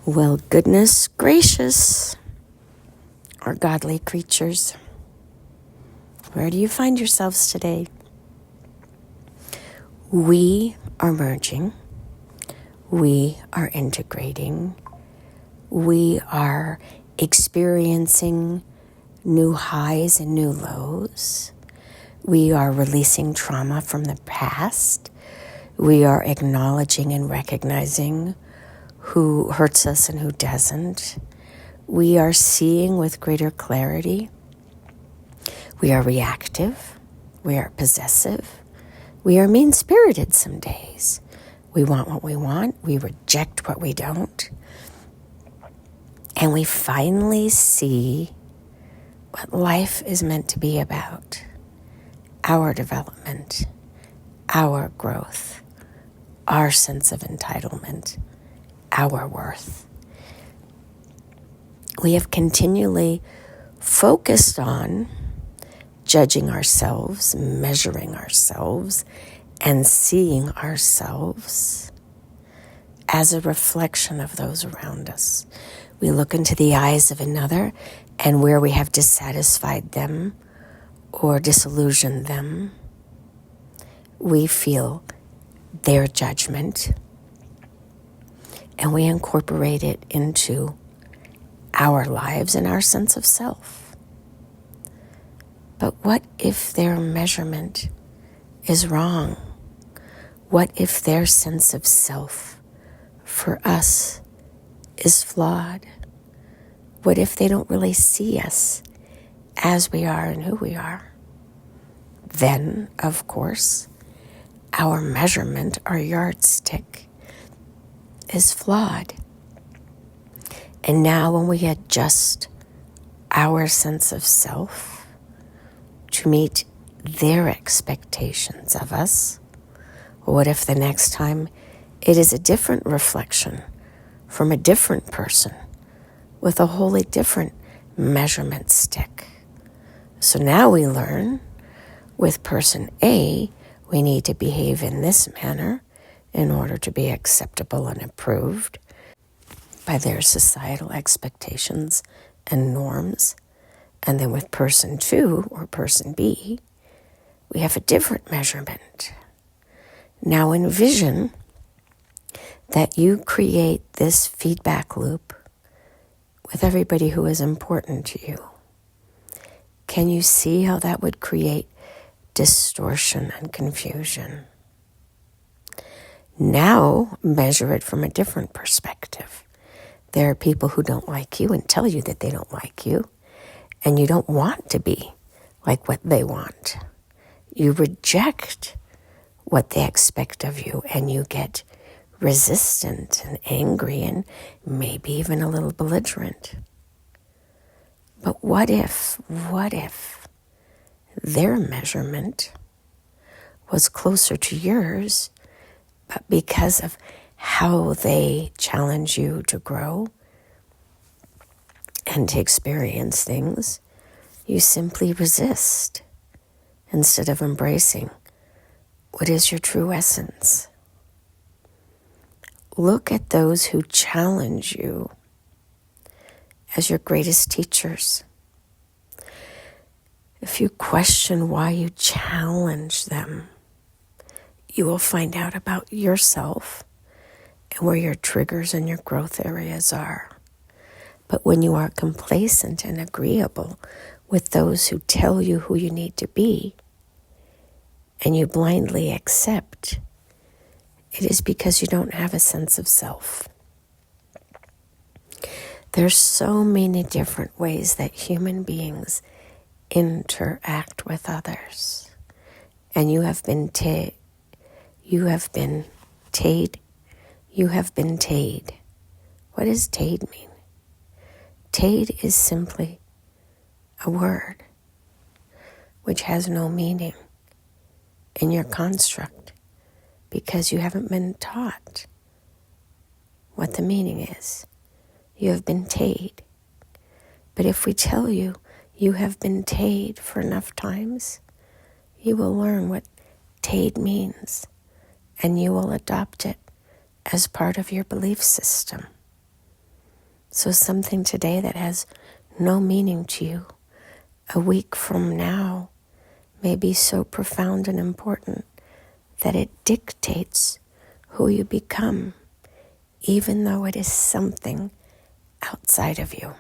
Well, goodness gracious, our godly creatures, where do you find yourselves today? We are merging. We are integrating. We are experiencing new highs and new lows. We are releasing trauma from the past. We are acknowledging and recognizing who hurts us and who doesn't. We are seeing with greater clarity. We are reactive. We are possessive. We are mean-spirited some days. We want what we want. We reject what we don't. And we finally see what life is meant to be about. Our development, our growth, our sense of entitlement, our worth. We have continually focused on judging ourselves, measuring ourselves, and seeing ourselves as a reflection of those around us. We look into the eyes of another, and where we have dissatisfied them or disillusioned them, we feel their judgment, and we incorporate it into our lives and our sense of self. But what if their measurement is wrong? What if their sense of self for us is flawed? What if they don't really see us as we are and who we are? Then, of course, our measurement, our yardstick, is flawed. And now when we adjust our sense of self to meet their expectations of us, what if the next time it is a different reflection from a different person with a wholly different measurement stick? So now we learn with person A, we need to behave in this manner in order to be acceptable and approved by their societal expectations and norms. And then with person 2 or person B, we have a different measurement. Now envision that you create this feedback loop with everybody who is important to you. Can you see how that would create distortion and confusion? Now measure it from a different perspective. There are people who don't like you and tell you that they don't like you, and you don't want to be like what they want. You reject what they expect of you, and you get resistant and angry and maybe even a little belligerent. But what if their measurement was closer to yours, but because of how they challenge you to grow and to experience things, you simply resist instead of embracing what is your true essence? Look at those who challenge you as your greatest teachers. If you question why you challenge them, you will find out about yourself and where your triggers and your growth areas are. But when you are complacent and agreeable with those who tell you who you need to be, and you blindly accept, it is because you don't have a sense of self. There's so many different ways that human beings interact with others. And you have been taid. What does taid mean? Taid is simply a word which has no meaning in your construct because you haven't been taught what the meaning is. You have been taid. But if we tell you you have been taid for enough times, you will learn what taid means, and you will adopt it as part of your belief system. So something today that has no meaning to you, a week from now, may be so profound and important that it dictates who you become, even though it is something outside of you.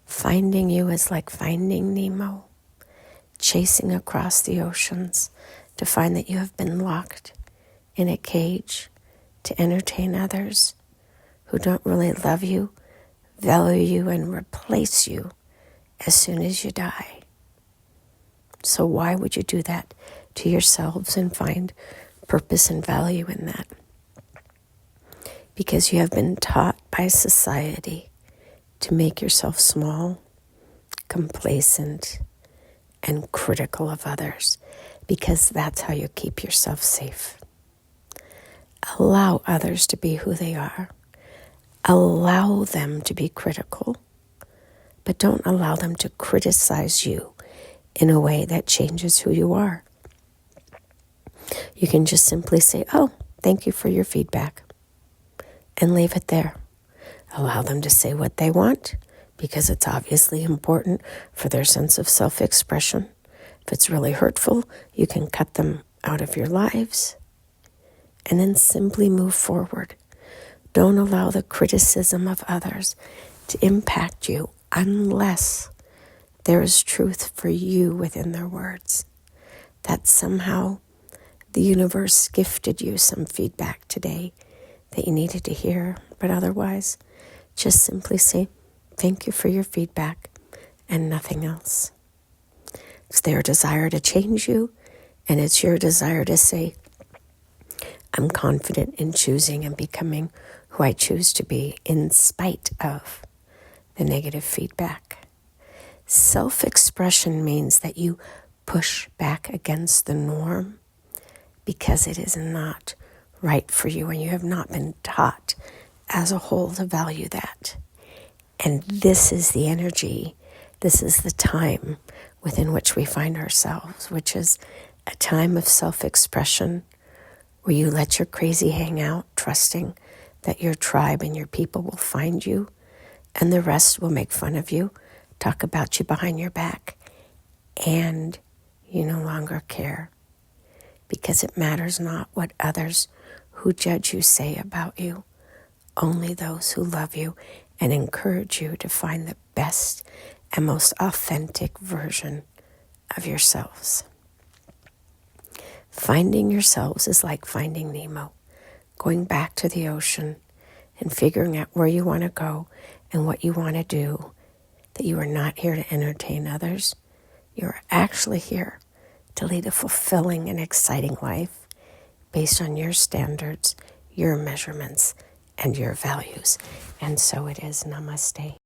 Finding you is like finding Nemo, chasing across the oceans to find that you have been locked in a cage to entertain others who don't really love you, value you, and replace you as soon as you die. So why would you do that to yourselves and find purpose and value in that? Because you have been taught by society to make yourself small, complacent, and critical of others, because that's how you keep yourself safe. Allow others to be who they are. Allow them to be critical, but don't allow them to criticize you in a way that changes who you are. You can just simply say, "Oh, thank you for your feedback," and leave it there. Allow them to say what they want, because it's obviously important for their sense of self-expression. If it's really hurtful, you can cut them out of your lives, and then simply move forward. Don't allow the criticism of others to impact you unless there is truth for you within their words. That somehow the universe gifted you some feedback today that you needed to hear, but otherwise, just simply say, "Thank you for your feedback," and nothing else. It's their desire to change you, and it's your desire to say, "I'm confident in choosing and becoming who I choose to be in spite of the negative feedback." Self-expression means that you push back against the norm because it is not right for you and you have not been taught as a whole to value that. And this is the energy, this is the time within which we find ourselves, which is a time of self-expression where you let your crazy hang out, trusting that your tribe and your people will find you, and the rest will make fun of you, talk about you behind your back, and you no longer care, because it matters not what others who judge you say about you, only those who love you and encourage you to find the best and most authentic version of yourselves. Finding yourselves is like finding Nemo, going back to the ocean and figuring out where you want to go and what you want to do, that you are not here to entertain others. You are actually here to lead a fulfilling and exciting life based on your standards, your measurements, and your values. And so it is. Namaste.